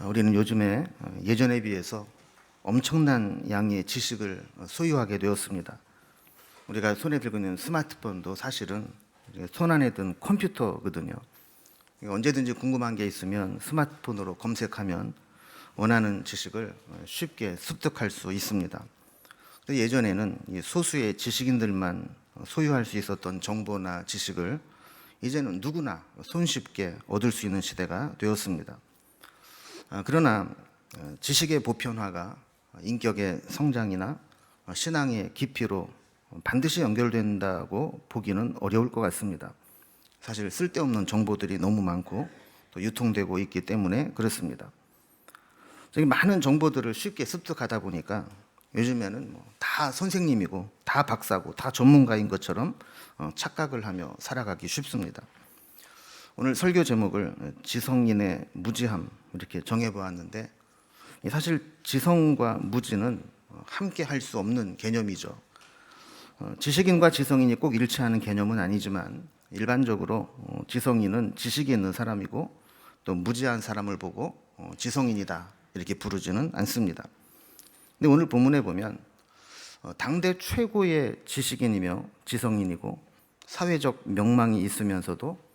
우리는 요즘에 예전에 비해서 엄청난 양의 지식을 소유하게 되었습니다. 우리가 손에 들고 있는 스마트폰도 사실은 손 안에 든 컴퓨터거든요. 언제든지 궁금한 게 있으면 스마트폰으로 검색하면 원하는 지식을 쉽게 습득할 수 있습니다. 예전에는 소수의 지식인들만 소유할 수 있었던 정보나 지식을 이제는 누구나 손쉽게 얻을 수 있는 시대가 되었습니다. 그러나 지식의 보편화가 인격의 성장이나 신앙의 깊이로 반드시 연결된다고 보기는 어려울 것 같습니다. 사실 쓸데없는 정보들이 너무 많고 또 유통되고 있기 때문에 그렇습니다. 많은 정보들을 쉽게 습득하다 보니까 요즘에는 다 선생님이고 다 박사고 다 전문가인 것처럼 착각을 하며 살아가기 쉽습니다. 오늘 설교 제목을 지성인의 무지함 이렇게 정해보았는데, 사실 지성과 무지는 함께 할 수 없는 개념이죠. 지식인과 지성인이 꼭 일치하는 개념은 아니지만 일반적으로 지성인은 지식이 있는 사람이고 또 무지한 사람을 보고 지성인이다 이렇게 부르지는 않습니다. 근데 오늘 본문에 보면 당대 최고의 지식인이며 지성인이고 사회적 명망이 있으면서도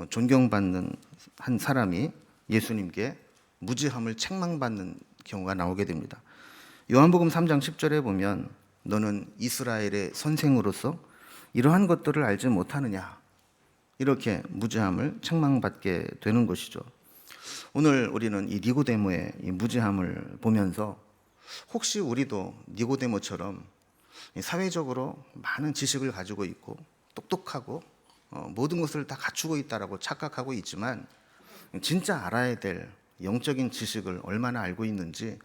존경받는 한 사람이 예수님께 무지함을 책망받는 경우가 나오게 됩니다. 요한복음 3장 10절에 보면 너는 이스라엘의 선생으로서 이러한 것들을 알지 못하느냐, 이렇게 무지함을 책망받게 되는 것이죠. 오늘 우리는 이 니고데모의 이 무지함을 보면서 혹시 우리도 니고데모처럼 사회적으로 많은 지식을 가지고 있고 똑똑하고 모든 것을 다 갖추고 있다라고 착각하고 있지만 진짜 알아야 될 영적인 지식을 얼마나 알고 있는지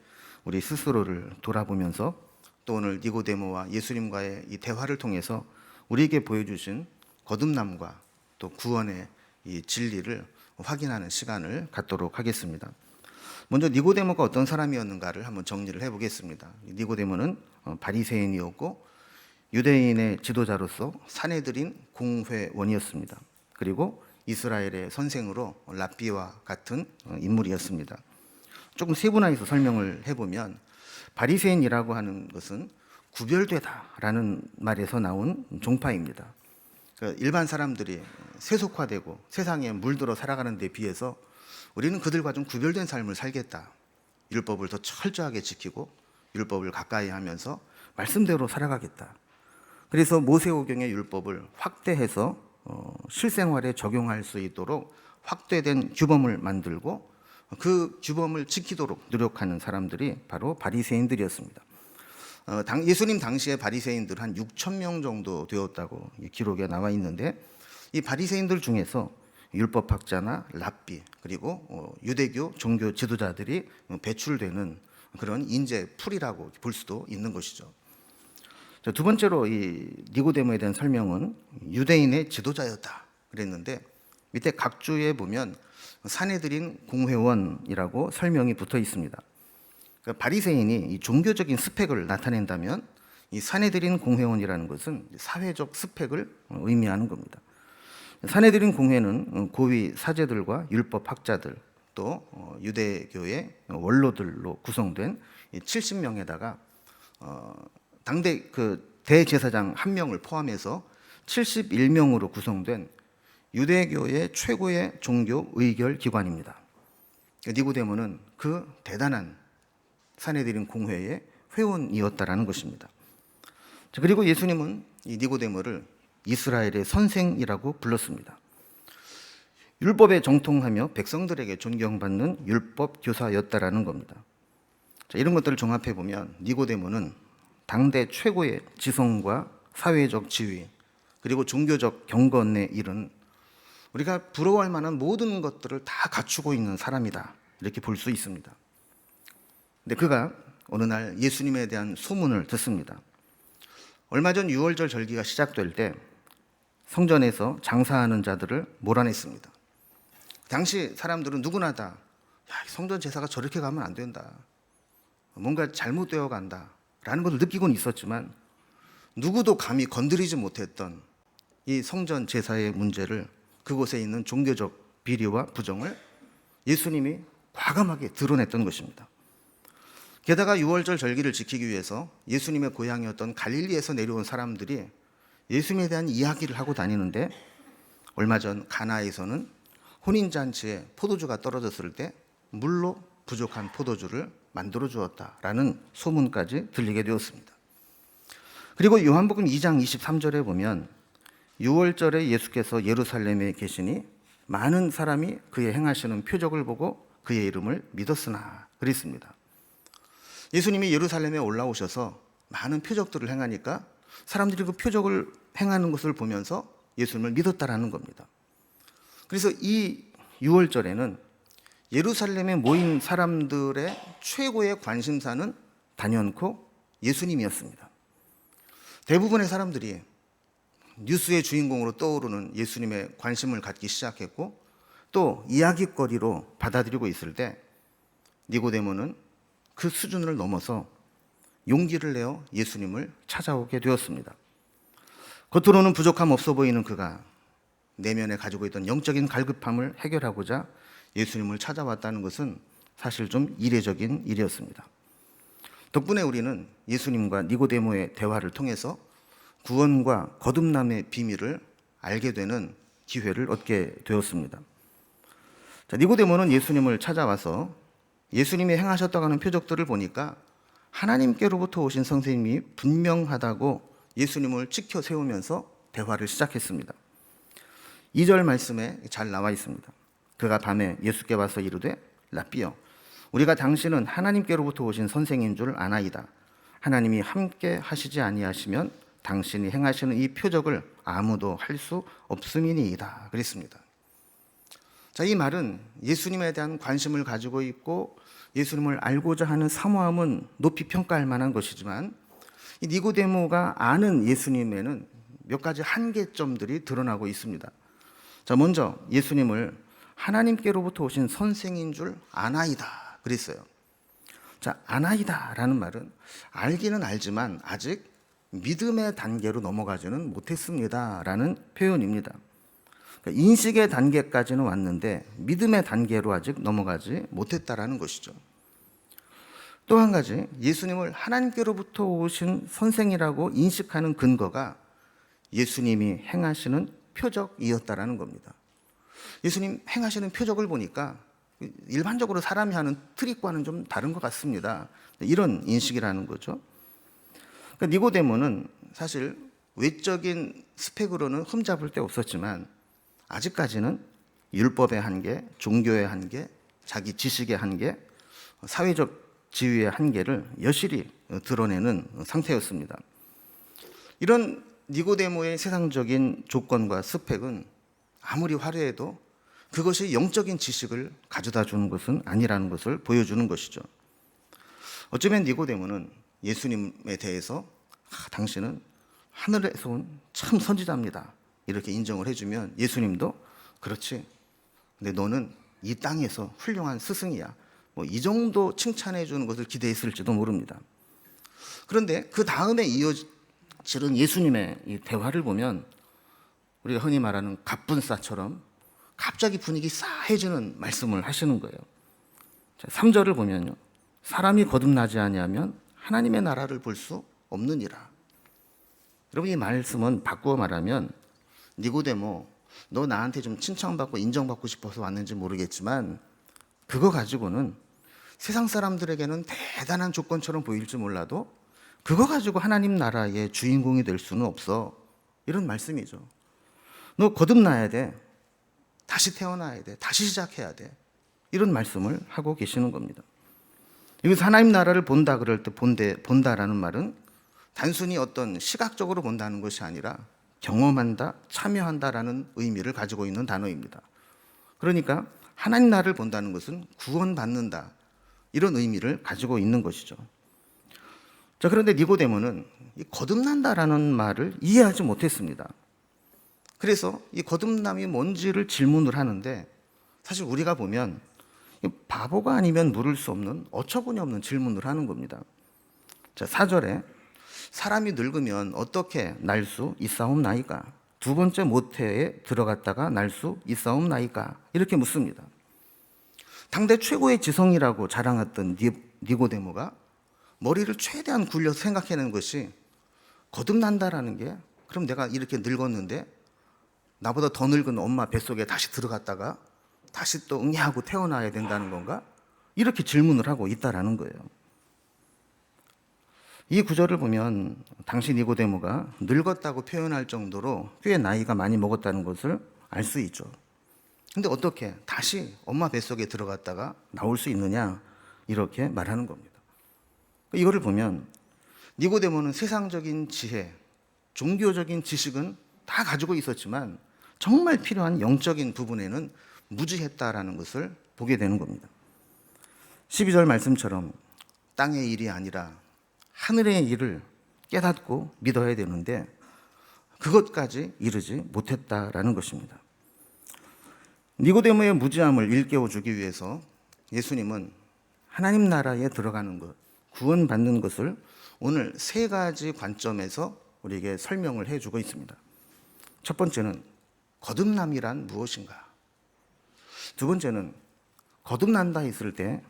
우리 스스로를 돌아보면서 또 오늘 니고데모와 예수님과의 이 대화를 통해서 우리에게 보여주신 거듭남과 또 구원의 이 진리를 확인하는 시간을 갖도록 하겠습니다. 먼저 니고데모가 어떤 사람이었는가를 한번 정리를 해보겠습니다. 니고데모는 바리새인이었고 유대인의 지도자로서 사내들인 공회원이었습니다. 그리고 이스라엘의 선생으로 랍비와 같은 인물이었습니다. 조금 세분화해서 설명을 해보면 바리새인이라고 하는 것은 구별되다라는 말에서 나온 종파입니다. 일반 사람들이 세속화되고 세상에 물들어 살아가는 데 비해서 우리는 그들과 좀 구별된 삶을 살겠다. 율법을 더 철저하게 지키고 율법을 가까이 하면서 말씀대로 살아가겠다. 그래서 모세오경의 율법을 확대해서 실생활에 적용할 수 있도록 확대된 규범을 만들고 그 규범을 지키도록 노력하는 사람들이 바로 바리새인들이었습니다. 예수님 당시에 바리새인들 한 6천 명 정도 되었다고 기록에 나와 있는데, 이 바리새인들 중에서 율법학자나 랍비 그리고 유대교 종교 지도자들이 배출되는 그런 인재 풀이라고 볼 수도 있는 것이죠. 두 번째로 이 니고데모에 대한 설명은 유대인의 지도자였다 그랬는데, 밑에 각 주에 보면 사내들인 공회원이라고 설명이 붙어 있습니다. 바리새인이 이 종교적인 스펙을 나타낸다면 이 사내들인 공회원이라는 것은 사회적 스펙을 의미하는 겁니다. 사내들인 공회는 고위 사제들과 율법학자들 또 유대교의 원로들로 구성된 70명에다가 당대 그 대제사장 한 명을 포함해서 71명으로 구성된 유대교의 최고의 종교 의결 기관입니다. 니고데모는 그 대단한 사내들인 공회의 회원이었다라는 것입니다. 그리고 예수님은 이 니고데모를 이스라엘의 선생이라고 불렀습니다. 율법에 정통하며 백성들에게 존경받는 율법 교사였다라는 겁니다. 이런 것들을 종합해 보면 니고데모는 당대 최고의 지성과 사회적 지위 그리고 종교적 경건에 이른 우리가 부러워할 만한 모든 것들을 다 갖추고 있는 사람이다 이렇게 볼 수 있습니다. 근데 그가 어느 날 예수님에 대한 소문을 듣습니다. 얼마 전 유월절 절기가 시작될 때 성전에서 장사하는 자들을 몰아냈습니다. 당시 사람들은 누구나 다 성전 제사가 저렇게 가면 안 된다, 뭔가 잘못되어 간다 라는 것을 느끼고는 있었지만 누구도 감히 건드리지 못했던 이 성전 제사의 문제를, 그곳에 있는 종교적 비리와 부정을 예수님이 과감하게 드러냈던 것입니다. 게다가 유월절 절기를 지키기 위해서 예수님의 고향이었던 갈릴리에서 내려온 사람들이 예수님에 대한 이야기를 하고 다니는데, 얼마 전 가나에서는 혼인잔치에 포도주가 떨어졌을 때 물로 부족한 포도주를 만들어 주었다라는 소문까지 들리게 되었습니다. 그리고 요한복음 2장 23절에 보면 유월절에 예수께서 예루살렘에 계시니 많은 사람이 그의 행하시는 표적을 보고 그의 이름을 믿었으나 그랬습니다. 예수님이 예루살렘에 올라오셔서 많은 표적들을 행하니까 사람들이 그 표적을 행하는 것을 보면서 예수님을 믿었다라는 겁니다. 그래서 이 유월절에는 예루살렘에 모인 사람들의 최고의 관심사는 단연코 예수님이었습니다. 대부분의 사람들이 뉴스의 주인공으로 떠오르는 예수님에 관심을 갖기 시작했고, 또 이야기거리로 받아들이고 있을 때 니고데모는 그 수준을 넘어서 용기를 내어 예수님을 찾아오게 되었습니다. 겉으로는 부족함 없어 보이는 그가 내면에 가지고 있던 영적인 갈급함을 해결하고자 예수님을 찾아왔다는 것은 사실 좀 이례적인 일이었습니다. 덕분에 우리는 예수님과 니고데모의 대화를 통해서 구원과 거듭남의 비밀을 알게 되는 기회를 얻게 되었습니다. 자, 니고데모는 예수님을 찾아와서 예수님이 행하셨다고 하는 표적들을 보니까 하나님께로부터 오신 선생님이 분명하다고 예수님을 지켜 세우면서 대화를 시작했습니다. 2절 말씀에 잘 나와 있습니다. 그가 밤에 예수께 와서 이르되 라삐여, 우리가 당신은 하나님께로부터 오신 선생인 줄 아나이다. 하나님이 함께 하시지 아니하시면 당신이 행하시는 이 표적을 아무도 할 수 없음이니이다. 그랬습니다. 자, 이 말은 예수님에 대한 관심을 가지고 있고 예수님을 알고자 하는 사모함은 높이 평가할 만한 것이지만, 이 니고데모가 아는 예수님에는 몇 가지 한계점들이 드러나고 있습니다. 자, 먼저 예수님을 하나님께로부터 오신 선생인 줄 아나이다 그랬어요. 자, 아나이다라는 말은 알기는 알지만 아직 믿음의 단계로 넘어가지는 못했습니다라는 표현입니다. 그러니까 인식의 단계까지는 왔는데 믿음의 단계로 아직 넘어가지 못했다라는 것이죠. 또 한 가지, 예수님을 하나님께로부터 오신 선생이라고 인식하는 근거가 예수님이 행하시는 표적이었다라는 겁니다. 예수님 행하시는 표적을 보니까 일반적으로 사람이 하는 트릭과는 좀 다른 것 같습니다. 이런 인식이라는 거죠. 그러니까 니고데모는 사실 외적인 스펙으로는 흠잡을 데 없었지만 아직까지는 율법의 한계, 종교의 한계, 자기 지식의 한계, 사회적 지위의 한계를 여실히 드러내는 상태였습니다. 이런 니고데모의 세상적인 조건과 스펙은 아무리 화려해도 그것이 영적인 지식을 가져다 주는 것은 아니라는 것을 보여주는 것이죠. 어쩌면 니고데모는 예수님에 대해서 당신은 하늘에서 온 참 선지자입니다, 이렇게 인정을 해주면 예수님도 그렇지, 근데 너는 이 땅에서 훌륭한 스승이야, 뭐 이 정도 칭찬해 주는 것을 기대했을지도 모릅니다. 그런데 그 다음에 이어지는 예수님의 이 대화를 보면 우리가 흔히 말하는 갑분싸처럼 갑자기 분위기 싸해지는 말씀을 하시는 거예요. 3절을 보면요, 사람이 거듭나지 아니하면 하나님의 나라를 볼 수 없느니라. 여러분, 이 말씀은 바꾸어 말하면 니고데모, 너 나한테 좀 칭찬받고 인정받고 싶어서 왔는지 모르겠지만 그거 가지고는 세상 사람들에게는 대단한 조건처럼 보일지 몰라도 그거 가지고 하나님 나라의 주인공이 될 수는 없어, 이런 말씀이죠. 너 거듭나야 돼, 다시 태어나야 돼, 다시 시작해야 돼, 이런 말씀을 하고 계시는 겁니다. 여기서 하나님 나라를 본다 그럴 때 본다라는 말은 단순히 어떤 시각적으로 본다는 것이 아니라 경험한다, 참여한다라는 의미를 가지고 있는 단어입니다. 그러니까 하나님 나라를 본다는 것은 구원받는다, 이런 의미를 가지고 있는 것이죠. 자, 그런데 니고데모는 이 거듭난다라는 말을 이해하지 못했습니다. 그래서 이 거듭남이 뭔지를 질문을 하는데, 사실 우리가 보면 바보가 아니면 물을 수 없는 어처구니 없는 질문을 하는 겁니다. 자, 4절에 사람이 늙으면 어떻게 날 수 있사옵나이까? 두 번째 모태에 들어갔다가 날 수 있사옵나이까? 이렇게 묻습니다. 당대 최고의 지성이라고 자랑했던 니고데모가 머리를 최대한 굴려서 생각해낸 것이 거듭난다라는 게, 그럼 내가 이렇게 늙었는데 나보다 더 늙은 엄마 뱃속에 다시 들어갔다가 다시 또 응애하고 태어나야 된다는 건가? 이렇게 질문을 하고 있다라는 거예요. 이 구절을 보면 당시 니고데모가 늙었다고 표현할 정도로 꽤 나이가 많이 먹었다는 것을 알 수 있죠. 근데 어떻게 다시 엄마 뱃속에 들어갔다가 나올 수 있느냐, 이렇게 말하는 겁니다. 이거를 보면 니고데모는 세상적인 지혜, 종교적인 지식은 다 가지고 있었지만 정말 필요한 영적인 부분에는 무지했다라는 것을 보게 되는 겁니다. 12절 말씀처럼 땅의 일이 아니라 하늘의 일을 깨닫고 믿어야 되는데 그것까지 이르지 못했다라는 것입니다. 니고데모의 무지함을 일깨워 주기 위해서 예수님은 하나님 나라에 들어가는 것, 구원받는 것을 오늘 세 가지 관점에서 우리에게 설명을 해주고 있습니다. 첫 번째는 거듭남이란 무엇인가? 두 번째는 거듭난다 했을 때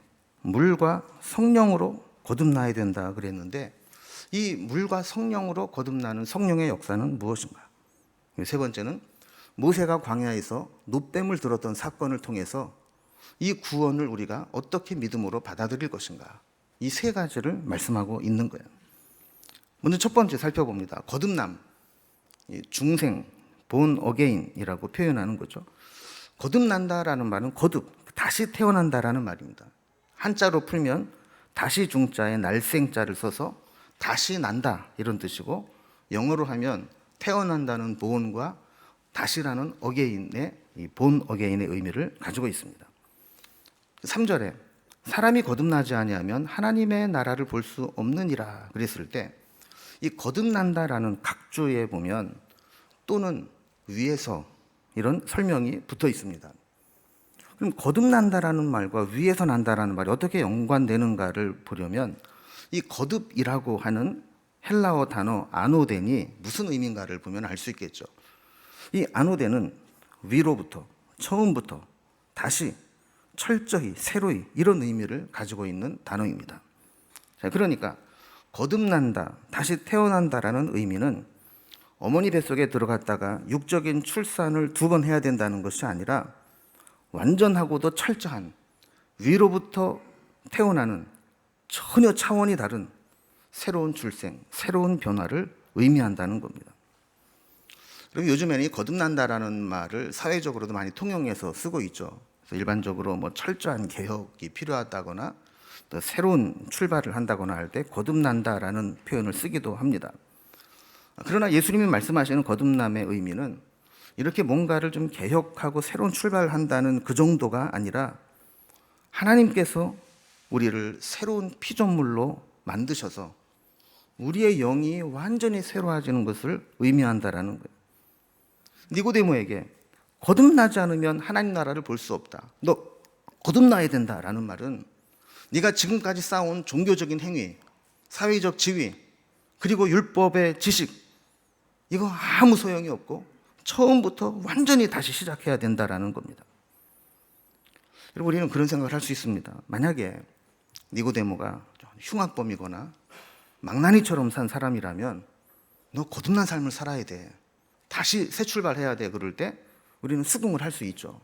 물과 성령으로 거듭나야 된다 그랬는데 이 물과 성령으로 거듭나는 성령의 역사는 무엇인가? 세 번째는 모세가 광야에서 노뱀을 들었던 사건을 통해서 이 구원을 우리가 어떻게 믿음으로 받아들일 것인가? 이 세 가지를 말씀하고 있는 거예요. 먼저 첫 번째 살펴봅니다. 거듭남, 중생, 본 어게인이라고 표현하는 거죠. 거듭난다라는 말은 거듭, 다시 태어난다라는 말입니다. 한자로 풀면 다시 중자에 날생자를 써서 다시 난다 이런 뜻이고, 영어로 하면 태어난다는 본과 다시라는 어게인의 본 어게인의 의미를 가지고 있습니다. 3절에 사람이 거듭나지 아니하면 하나님의 나라를 볼 수 없느니라 그랬을 때 이 거듭난다라는 각주에 보면 또는 위에서 이런 설명이 붙어 있습니다. 그럼 거듭난다라는 말과 위에서 난다라는 말이 어떻게 연관되는가를 보려면 이 거듭이라고 하는 헬라어 단어 아노덴이 무슨 의미인가를 보면 알 수 있겠죠. 이 아노덴은 위로부터, 처음부터, 다시, 철저히, 새로이 이런 의미를 가지고 있는 단어입니다. 자, 그러니까 거듭난다, 다시 태어난다라는 의미는 어머니 뱃속에 들어갔다가 육적인 출산을 2번 해야 된다는 것이 아니라 완전하고도 철저한 위로부터 태어나는 전혀 차원이 다른 새로운 출생, 새로운 변화를 의미한다는 겁니다. 그리고 요즘에는 이 거듭난다라는 말을 사회적으로도 많이 통용해서 쓰고 있죠. 그래서 일반적으로 뭐 철저한 개혁이 필요하다거나 또 새로운 출발을 한다거나 할 때 거듭난다라는 표현을 쓰기도 합니다. 그러나 예수님이 말씀하시는 거듭남의 의미는 이렇게 뭔가를 좀 개혁하고 새로운 출발을 한다는 그 정도가 아니라 하나님께서 우리를 새로운 피조물로 만드셔서 우리의 영이 완전히 새로워지는 것을 의미한다라는 거예요. 니고데모에게 거듭나지 않으면 하나님 나라를 볼 수 없다, 너 거듭나야 된다라는 말은 네가 지금까지 쌓아온 종교적인 행위, 사회적 지위, 그리고 율법의 지식, 이거 아무 소용이 없고 처음부터 완전히 다시 시작해야 된다라는 겁니다. 여러분, 우리는 그런 생각을 할 수 있습니다. 만약에 니고데모가 흉악범이거나 망나니처럼 산 사람이라면 너 거듭난 삶을 살아야 돼, 다시 새 출발해야 돼, 그럴 때 우리는 수긍을 할 수 있죠.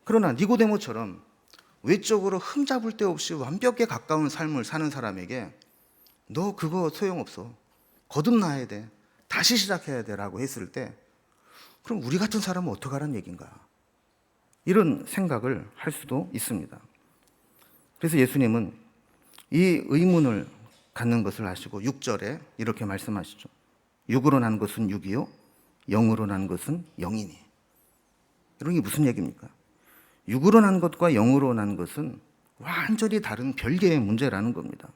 그러나 니고데모처럼 외적으로 흠잡을 데 없이 완벽에 가까운 삶을 사는 사람에게 너 그거 소용없어, 거듭나야 돼, 다시 시작해야 돼 라고 했을 때 그럼 우리 같은 사람은 어떡하라는 얘기인가, 이런 생각을 할 수도 있습니다. 그래서 예수님은 이 의문을 갖는 것을 아시고 6절에 이렇게 말씀하시죠. 육으로 난 것은 육이요 영으로 난 것은 영이니. 이런 게 무슨 얘기입니까? 육으로 난 것과 영으로 난 것은 완전히 다른 별개의 문제라는 겁니다.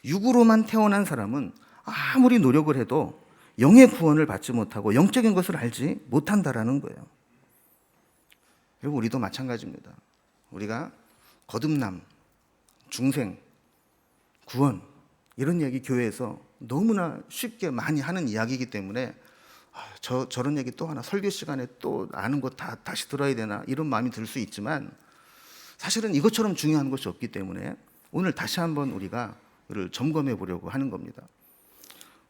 육으로만 태어난 사람은 아무리 노력을 해도 영의 구원을 받지 못하고 영적인 것을 알지 못한다라는 거예요. 그리고 우리도 마찬가지입니다. 우리가 거듭남, 중생, 구원 이런 얘기 교회에서 너무나 쉽게 많이 하는 이야기이기 때문에 저런 얘기 또 하나 설교 시간에 또 아는 거 다 다시 들어야 되나 이런 마음이 들 수 있지만 사실은 이것처럼 중요한 것이 없기 때문에 오늘 다시 한번 우리가 이를 점검해 보려고 하는 겁니다.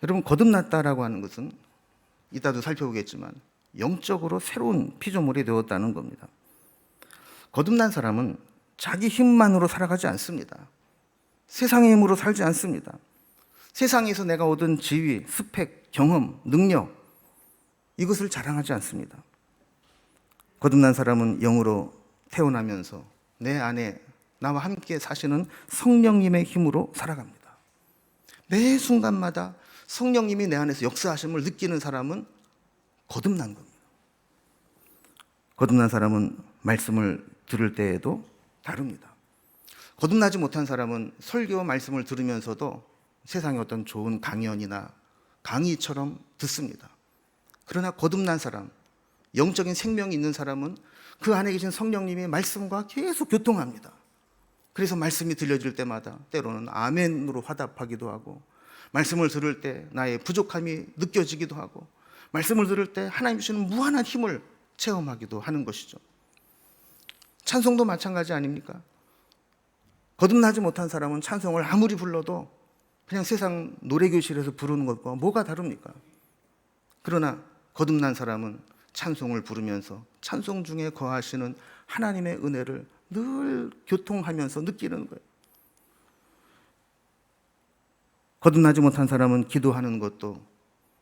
여러분, 거듭났다라고 하는 것은 이따도 살펴보겠지만 영적으로 새로운 피조물이 되었다는 겁니다. 거듭난 사람은 자기 힘만으로 살아가지 않습니다. 세상의 힘으로 살지 않습니다. 세상에서 내가 얻은 지위, 스펙, 경험, 능력, 이것을 자랑하지 않습니다. 거듭난 사람은 영으로 태어나면서 내 안에 나와 함께 사시는 성령님의 힘으로 살아갑니다. 매 순간마다 성령님이 내 안에서 역사하심을 느끼는 사람은 거듭난 겁니다. 거듭난 사람은 말씀을 들을 때에도 다릅니다. 거듭나지 못한 사람은 설교 말씀을 들으면서도 세상의 어떤 좋은 강연이나 강의처럼 듣습니다. 그러나 거듭난 사람, 영적인 생명이 있는 사람은 그 안에 계신 성령님의 말씀과 계속 교통합니다. 그래서 말씀이 들려질 때마다 때로는 아멘으로 화답하기도 하고, 말씀을 들을 때 나의 부족함이 느껴지기도 하고, 말씀을 들을 때 하나님 주시는 무한한 힘을 체험하기도 하는 것이죠. 찬송도 마찬가지 아닙니까? 거듭나지 못한 사람은 찬송을 아무리 불러도 그냥 세상 노래교실에서 부르는 것과 뭐가 다릅니까? 그러나 거듭난 사람은 찬송을 부르면서 찬송 중에 거하시는 하나님의 은혜를 늘 교통하면서 느끼는 거예요. 거듭나지 못한 사람은 기도하는 것도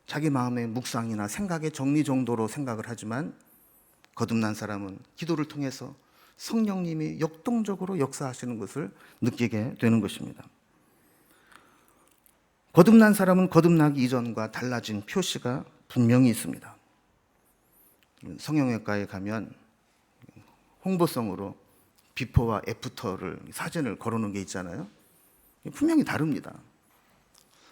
자기 마음의 묵상이나 생각의 정리 정도로 생각을 하지만, 거듭난 사람은 기도를 통해서 성령님이 역동적으로 역사하시는 것을 느끼게 되는 것입니다. 거듭난 사람은 거듭나기 이전과 달라진 표시가 분명히 있습니다. 성형외과에 가면 홍보성으로 비포와 애프터를 사진을 걸어놓은 게 있잖아요. 분명히 다릅니다.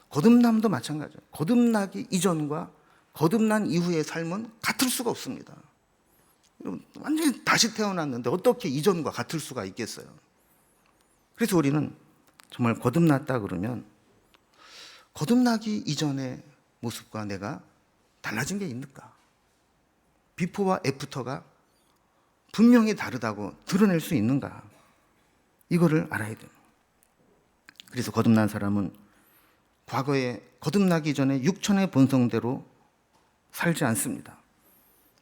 거듭남도 마찬가지예요. 거듭나기 이전과 거듭난 이후의 삶은 같을 수가 없습니다. 완전히 다시 태어났는데 어떻게 이전과 같을 수가 있겠어요? 그래서 우리는 정말 거듭났다 그러면 거듭나기 이전의 모습과 내가 달라진 게 있는가? 비포와 애프터가 분명히 다르다고 드러낼 수 있는가? 이거를 알아야 돼요. 그래서 거듭난 사람은 과거에 거듭나기 전에 육천의 본성대로 살지 않습니다.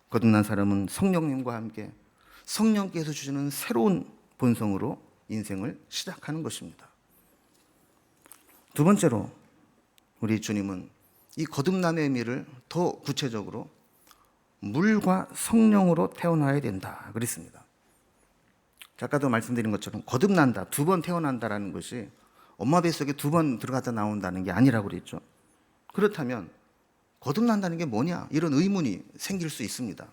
거듭난 사람은 성령님과 함께 성령께서 주시는 새로운 본성으로 인생을 시작하는 것입니다. 두 번째로 우리 주님은 이 거듭남의 의미를 더 구체적으로 물과 성령으로 태어나야 된다 그랬습니다. 아까도 말씀드린 것처럼 거듭난다, 두 번 태어난다라는 것이 엄마 뱃속에 두 번 들어갔다 나온다는 게 아니라고 그랬죠. 그렇다면 거듭난다는 게 뭐냐? 이런 의문이 생길 수 있습니다.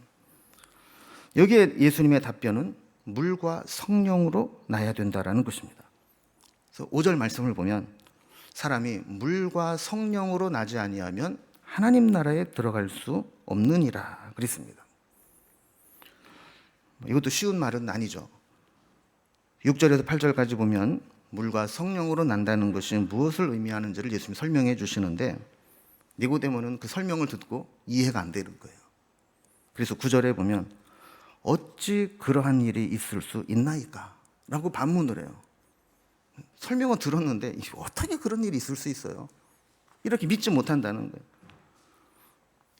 여기에 예수님의 답변은 물과 성령으로 나야 된다라는 것입니다. 그래서 5절 말씀을 보면 사람이 물과 성령으로 나지 아니하면 하나님 나라에 들어갈 수 없느니라 그랬습니다. 이것도 쉬운 말은 아니죠. 6절에서 8절까지 보면 물과 성령으로 난다는 것이 무엇을 의미하는지를 예수님이 설명해 주시는데, 니고데모는 그 설명을 듣고 이해가 안 되는 거예요. 그래서 9절에 보면 어찌 그러한 일이 있을 수 있나이까? 라고 반문을 해요. 설명은 들었는데 어떻게 그런 일이 있을 수 있어요? 이렇게 믿지 못한다는 거예요.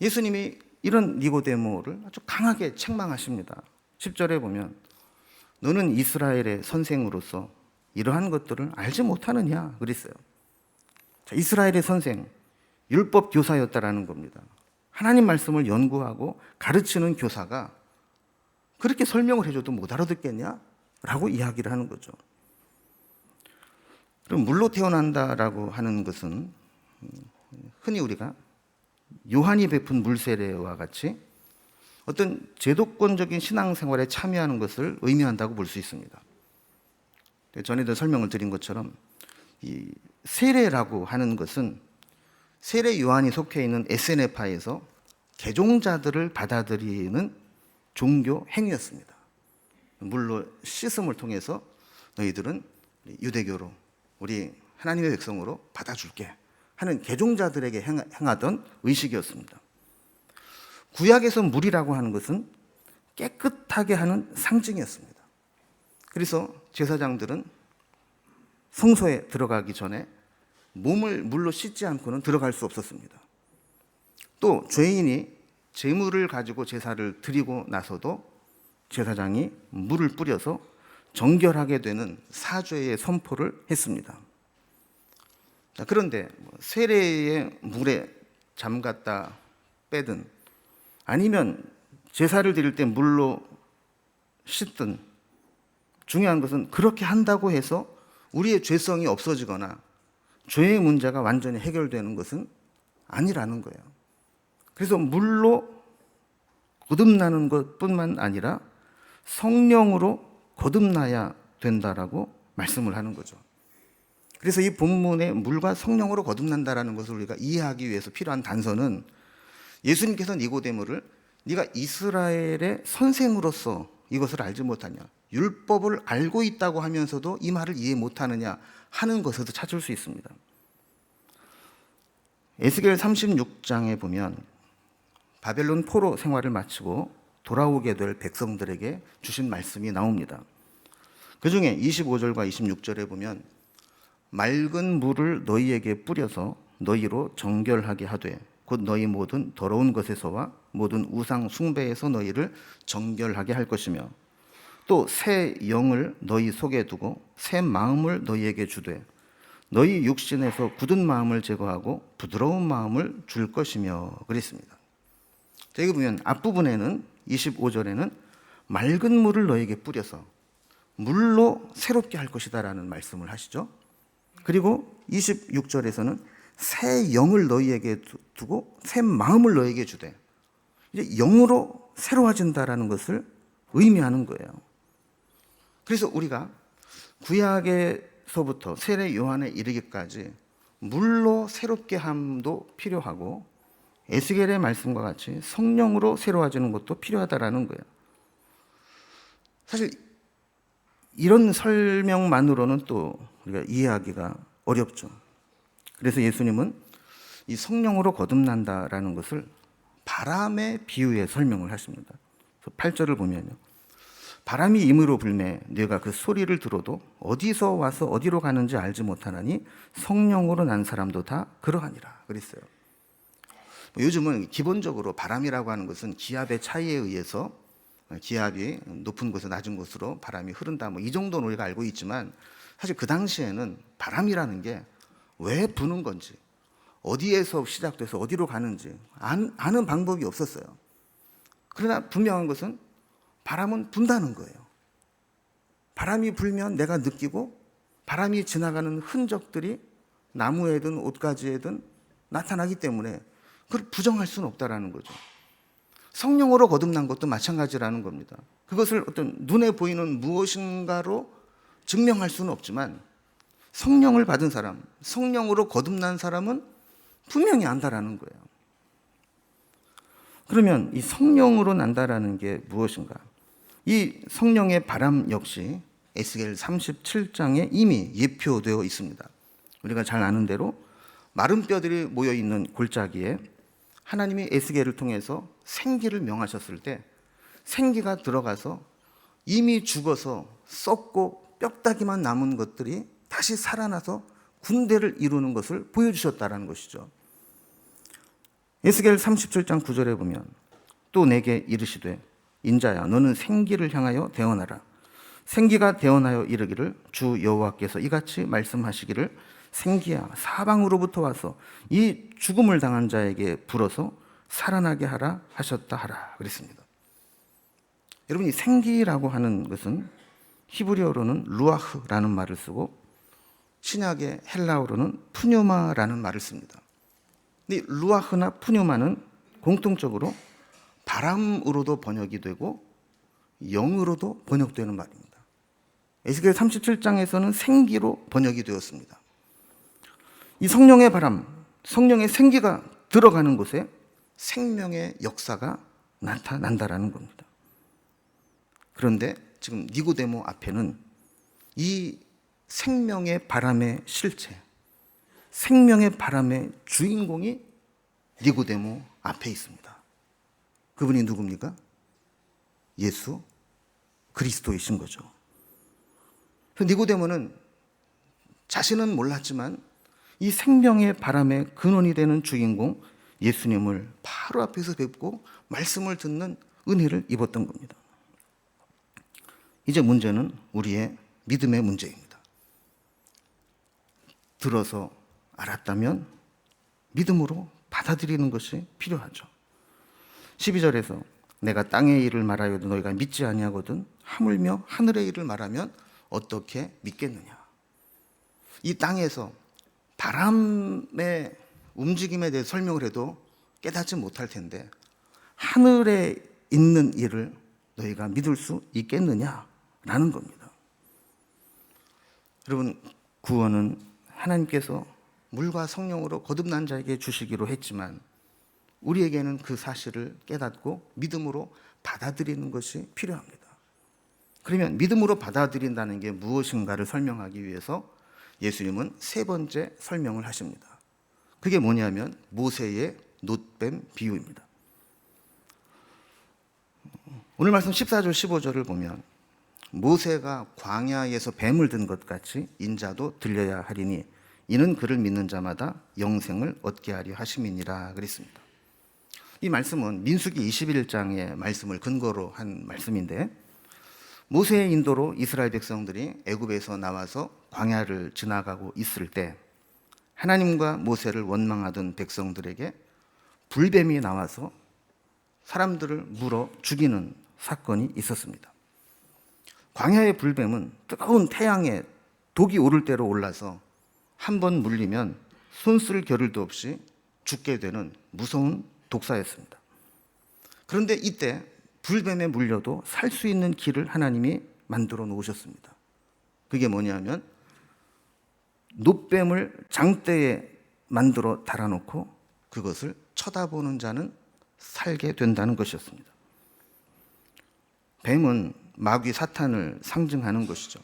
예수님이 이런 니고데모를 아주 강하게 책망하십니다. 10절에 보면 너는 이스라엘의 선생으로서 이러한 것들을 알지 못하느냐 그랬어요. 자, 이스라엘의 선생, 율법 교사였다라는 겁니다. 하나님 말씀을 연구하고 가르치는 교사가 그렇게 설명을 해줘도 못 알아듣겠냐? 라고 이야기를 하는 거죠. 그럼 물로 태어난다라고 하는 것은 흔히 우리가 요한이 베푼 물 세례와 같이 어떤 제도권적인 신앙생활에 참여하는 것을 의미한다고 볼 수 있습니다. 전에도 설명을 드린 것처럼 이 세례라고 하는 것은 세례 요한이 속해 있는 SNF파에서 개종자들을 받아들이는 종교 행위였습니다. 물로 씻음을 통해서 너희들은 유대교로 우리 하나님의 백성으로 받아줄게 하는 개종자들에게 행하던 의식이었습니다. 구약에서 물이라고 하는 것은 깨끗하게 하는 상징이었습니다. 그래서 제사장들은 성소에 들어가기 전에 몸을 물로 씻지 않고는 들어갈 수 없었습니다. 또 죄인이 제물을 가지고 제사를 드리고 나서도 제사장이 물을 뿌려서 정결하게 되는 사죄의 선포를 했습니다. 자, 그런데 세례의 물에 잠갔다 빼든 아니면 제사를 드릴 때 물로 씻든 중요한 것은 그렇게 한다고 해서 우리의 죄성이 없어지거나 죄의 문제가 완전히 해결되는 것은 아니라는 거예요. 그래서 물로 거듭나는 것뿐만 아니라 성령으로 거듭나야 된다라고 말씀을 하는 거죠. 그래서 이 본문에 물과 성령으로 거듭난다라는 것을 우리가 이해하기 위해서 필요한 단서는 예수님께서 니고데모를 네가 이스라엘의 선생으로서 이것을 알지 못하냐, 율법을 알고 있다고 하면서도 이 말을 이해 못하느냐 하는 것에서 찾을 수 있습니다. 에스겔 36장에 보면 바벨론 포로 생활을 마치고 돌아오게 될 백성들에게 주신 말씀이 나옵니다. 그 중에 25절과 26절에 보면 맑은 물을 너희에게 뿌려서 너희로 정결하게 하되 곧 너희 모든 더러운 것에서와 모든 우상 숭배에서 너희를 정결하게 할 것이며 또 새 영을 너희 속에 두고 새 마음을 너희에게 주되 너희 육신에서 굳은 마음을 제거하고 부드러운 마음을 줄 것이며 그랬습니다. 여기 보면 앞부분에는 25절에는 맑은 물을 너희에게 뿌려서 물로 새롭게 할 것이다 라는 말씀을 하시죠. 그리고 26절에서는 새 영을 너희에게 두고 새 마음을 너희에게 주되 이제 영으로 새로워진다라는 것을 의미하는 거예요. 그래서 우리가 구약에서부터 세례 요한에 이르기까지 물로 새롭게 함도 필요하고 에스겔의 말씀과 같이 성령으로 새로워지는 것도 필요하다라는 거예요. 사실 이런 설명만으로는 또 우리가 이해하기가 어렵죠. 그래서 예수님은 이 성령으로 거듭난다라는 것을 바람의 비유에 설명을 하십니다. 8절을 보면요. 바람이 임의로 불매 네가 그 소리를 들어도 어디서 와서 어디로 가는지 알지 못하나니 성령으로 난 사람도 다 그러하니라 그랬어요. 요즘은 기본적으로 바람이라고 하는 것은 기압의 차이에 의해서 기압이 높은 곳에서 낮은 곳으로 바람이 흐른다 이 정도는 우리가 알고 있지만 사실 그 당시에는 바람이라는 게 왜 부는 건지 어디에서 시작돼서 어디로 가는지 아는 방법이 없었어요. 그러나 분명한 것은 바람은 분다는 거예요. 바람이 불면 내가 느끼고 바람이 지나가는 흔적들이 나무에든 옷가지에든 나타나기 때문에 그걸 부정할 수는 없다라는 거죠. 성령으로 거듭난 것도 마찬가지라는 겁니다. 그것을 어떤 눈에 보이는 무엇인가로 증명할 수는 없지만 성령을 받은 사람, 성령으로 거듭난 사람은 분명히 안다라는 거예요. 그러면 이 성령으로 난다라는 게 무엇인가? 이 성령의 바람 역시 에스겔 37장에 이미 예표되어 있습니다. 우리가 잘 아는 대로 마른 뼈들이 모여있는 골짜기에 하나님이 에스겔을 통해서 생기를 명하셨을 때 생기가 들어가서 이미 죽어서 썩고 뼈다귀만 남은 것들이 다시 살아나서 군대를 이루는 것을 보여주셨다는 것이죠. 에스겔 37장 9절에 보면 또 내게 이르시되 인자야 너는 생기를 향하여 대언하라. 생기가 대언하여 이르기를 주 여호와께서 이같이 말씀하시기를 생기야 사방으로부터 와서 이 죽음을 당한 자에게 불어서 살아나게 하라 하셨다 하라 그랬습니다. 여러분 이 생기라고 하는 것은 히브리어로는 루아흐라는 말을 쓰고 신약의 헬라어로는 푸뉴마라는 말을 씁니다. 근데 루아흐나 푸뉴마는 공통적으로 바람으로도 번역이 되고 영으로도 번역되는 말입니다. 에스겔 37장에서는 생기로 번역이 되었습니다. 이 성령의 바람, 성령의 생기가 들어가는 곳에 생명의 역사가 나타난다라는 겁니다. 그런데 지금 니고데모 앞에는 이 생명의 바람의 실체, 생명의 바람의 주인공이 니고데모 앞에 있습니다. 그분이 누굽니까? 예수 그리스도이신 거죠. 니고데모는 자신은 몰랐지만 이 생명의 바람의 근원이 되는 주인공 예수님을 바로 앞에서 뵙고 말씀을 듣는 은혜를 입었던 겁니다. 이제 문제는 우리의 믿음의 문제입니다. 들어서 알았다면 믿음으로 받아들이는 것이 필요하죠. 12절에서 내가 땅의 일을 말하여도 너희가 믿지 아니하거든 하물며 하늘의 일을 말하면 어떻게 믿겠느냐. 이 땅에서 바람의 움직임에 대해 설명을 해도 깨닫지 못할 텐데 하늘에 있는 일을 너희가 믿을 수 있겠느냐라는 겁니다. 여러분, 구원은 하나님께서 물과 성령으로 거듭난 자에게 주시기로 했지만 우리에게는 그 사실을 깨닫고 믿음으로 받아들이는 것이 필요합니다. 그러면 믿음으로 받아들인다는 게 무엇인가를 설명하기 위해서 예수님은 세 번째 설명을 하십니다. 그게 뭐냐면 모세의 놋뱀 비유입니다. 오늘 말씀 14절 15절을 보면 모세가 광야에서 뱀을 든 것 같이 인자도 들려야 하리니 이는 그를 믿는 자마다 영생을 얻게 하려 하심이니라 그랬습니다. 이 말씀은 민수기 21장의 말씀을 근거로 한 말씀인데 모세의 인도로 이스라엘 백성들이 애굽에서 나와서 광야를 지나가고 있을 때 하나님과 모세를 원망하던 백성들에게 불뱀이 나와서 사람들을 물어 죽이는 사건이 있었습니다. 광야의 불뱀은 뜨거운 태양에 독이 오를 대로 올라서 한 번 물리면 손쓸 겨를도 없이 죽게 되는 무서운 독사였습니다. 그런데 이때 불뱀에 물려도 살 수 있는 길을 하나님이 만들어 놓으셨습니다. 그게 뭐냐면 놋뱀을 장대에 만들어 달아놓고 그것을 쳐다보는 자는 살게 된다는 것이었습니다. 뱀은 마귀 사탄을 상징하는 것이죠.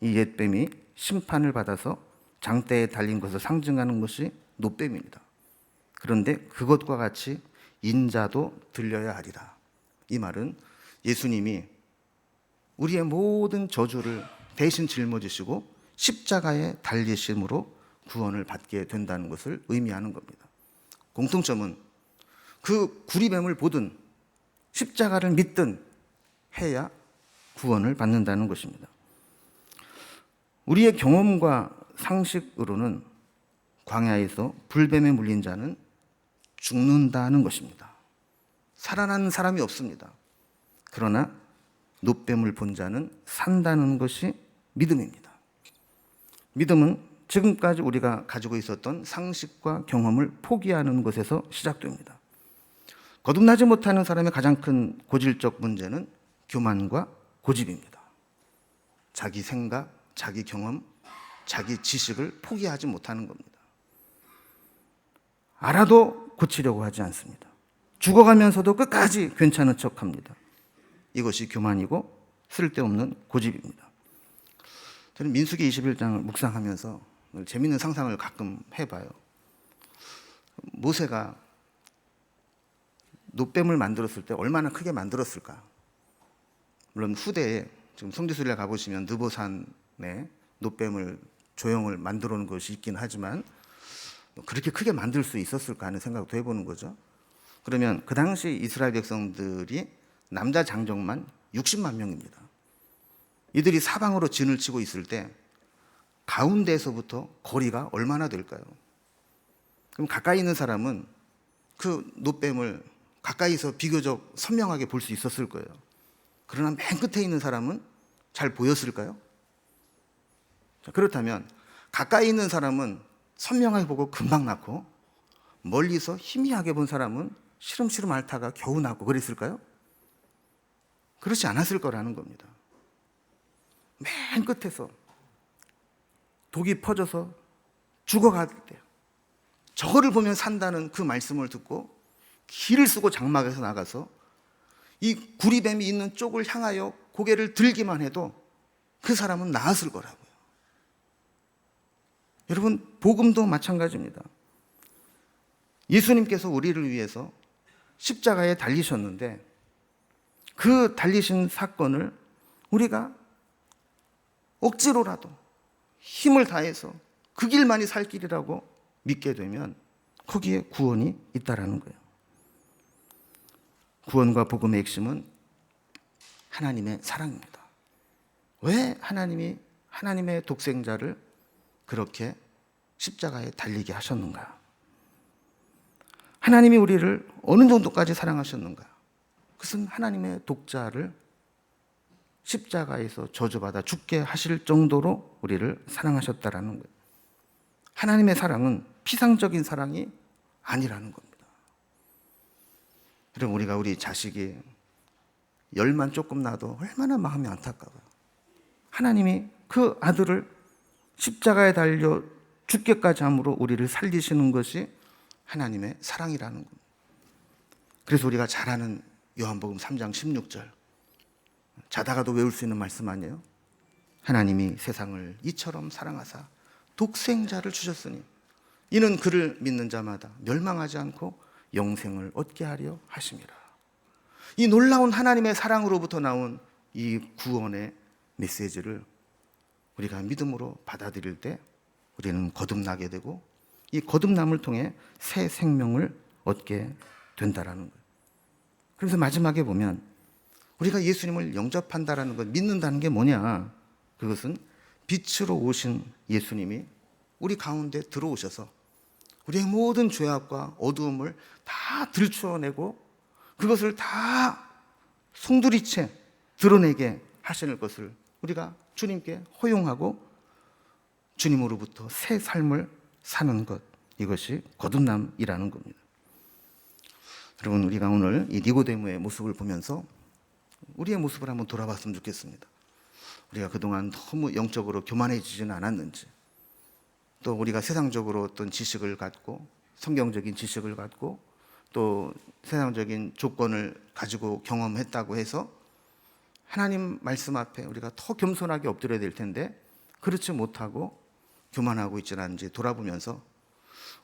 이 옛뱀이 심판을 받아서 장대에 달린 것을 상징하는 것이 놋뱀입니다. 그런데 그것과 같이 인자도 들려야 하리라. 이 말은 예수님이 우리의 모든 저주를 대신 짊어지시고 십자가에 달리심으로 구원을 받게 된다는 것을 의미하는 겁니다. 공통점은 그 구리뱀을 보든 십자가를 믿든 해야 구원을 받는다는 것입니다. 우리의 경험과 상식으로는 광야에서 불뱀에 물린 자는 죽는다는 것입니다. 살아나는 사람이 없습니다. 그러나 놋뱀을 본 자는 산다는 것이 믿음입니다. 믿음은 지금까지 우리가 가지고 있었던 상식과 경험을 포기하는 것에서 시작됩니다. 거듭나지 못하는 사람의 가장 큰 고질적 문제는 교만과 고집입니다. 자기 생각, 자기 경험, 자기 지식을 포기하지 못하는 겁니다. 알아도 고치려고 하지 않습니다. 죽어가면서도 끝까지 괜찮은 척합니다. 이것이 교만이고 쓸데없는 고집입니다. 저는 민수기 21장을 묵상하면서 재미있는 상상을 가끔 해봐요. 모세가 놋뱀을 만들었을 때 얼마나 크게 만들었을까? 물론 후대에 지금 성지순례 가보시면 느보산에 놋뱀을 조형을 만들어 놓은 것이 있긴 하지만 그렇게 크게 만들 수 있었을까 하는 생각도 해보는 거죠. 그러면 그 당시 이스라엘 백성들이 남자 장정만 60만 명입니다. 이들이 사방으로 진을 치고 있을 때 가운데에서부터 거리가 얼마나 될까요? 그럼 가까이 있는 사람은 그 놋뱀을 가까이서 비교적 선명하게 볼 수 있었을 거예요. 그러나 맨 끝에 있는 사람은 잘 보였을까요? 자, 그렇다면 가까이 있는 사람은 선명하게 보고 금방 낳고 멀리서 희미하게 본 사람은 시름시름 앓다가 겨우 낳고 그랬을까요? 그렇지 않았을 거라는 겁니다. 맨 끝에서 독이 퍼져서 죽어갈 때 저거를 보면 산다는 그 말씀을 듣고 길을 쓰고 장막에서 나가서 이 구리뱀이 있는 쪽을 향하여 고개를 들기만 해도 그 사람은 나았을 거라고요. 여러분, 복음도 마찬가지입니다. 예수님께서 우리를 위해서 십자가에 달리셨는데 그 달리신 사건을 우리가 억지로라도 힘을 다해서 그 길만이 살 길이라고 믿게 되면 거기에 구원이 있다라는 거예요. 구원과 복음의 핵심은 하나님의 사랑입니다. 왜 하나님이 하나님의 독생자를 그렇게 십자가에 달리게 하셨는가? 하나님이 우리를 어느 정도까지 사랑하셨는가? 그것은 하나님의 독자를 십자가에서 저주받아 죽게 하실 정도로 우리를 사랑하셨다라는 거예요. 하나님의 사랑은 피상적인 사랑이 아니라는 겁니다. 그럼 우리가 우리 자식이 열만 조금 나도 얼마나 마음이 안타까워요. 하나님이 그 아들을 십자가에 달려 죽게까지 함으로 우리를 살리시는 것이 하나님의 사랑이라는 겁니다. 그래서 우리가 잘 아는 요한복음 3장 16절, 자다가도 외울 수 있는 말씀 아니에요? 하나님이 세상을 이처럼 사랑하사 독생자를 주셨으니 이는 그를 믿는 자마다 멸망하지 않고 영생을 얻게 하려 하심이라. 이 놀라운 하나님의 사랑으로부터 나온 이 구원의 메시지를 우리가 믿음으로 받아들일 때 우리는 거듭나게 되고 이 거듭남을 통해 새 생명을 얻게 된다라는 거예요. 그래서 마지막에 보면 우리가 예수님을 영접한다라는 것, 믿는다는 게 뭐냐? 그것은 빛으로 오신 예수님이 우리 가운데 들어오셔서 우리의 모든 죄악과 어두움을 다 들추어내고 그것을 다 송두리째 드러내게 하시는 것을 우리가 주님께 허용하고 주님으로부터 새 삶을 사는 것, 이것이 거듭남이라는 겁니다. 여러분, 우리가 오늘 이 니고데모의 모습을 보면서 우리의 모습을 한번 돌아봤으면 좋겠습니다. 우리가 그동안 너무 영적으로 교만해지지는 않았는지, 또 우리가 세상적으로 어떤 지식을 갖고 성경적인 지식을 갖고 또 세상적인 조건을 가지고 경험했다고 해서 하나님 말씀 앞에 우리가 더 겸손하게 엎드려야 될 텐데 그렇지 못하고 교만하고 있지는 않은지 돌아보면서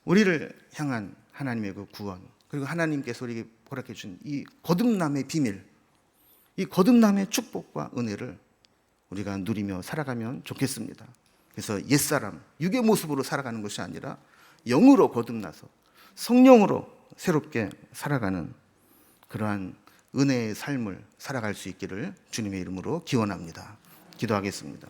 우리를 향한 하나님의 그 구원, 그리고 하나님께서 우리에게 허락해 준 이 거듭남의 비밀, 이 거듭남의 축복과 은혜를 우리가 누리며 살아가면 좋겠습니다. 그래서 옛사람, 육의 모습으로 살아가는 것이 아니라 영으로 거듭나서 성령으로 새롭게 살아가는 그러한 은혜의 삶을 살아갈 수 있기를 주님의 이름으로 기원합니다. 기도하겠습니다.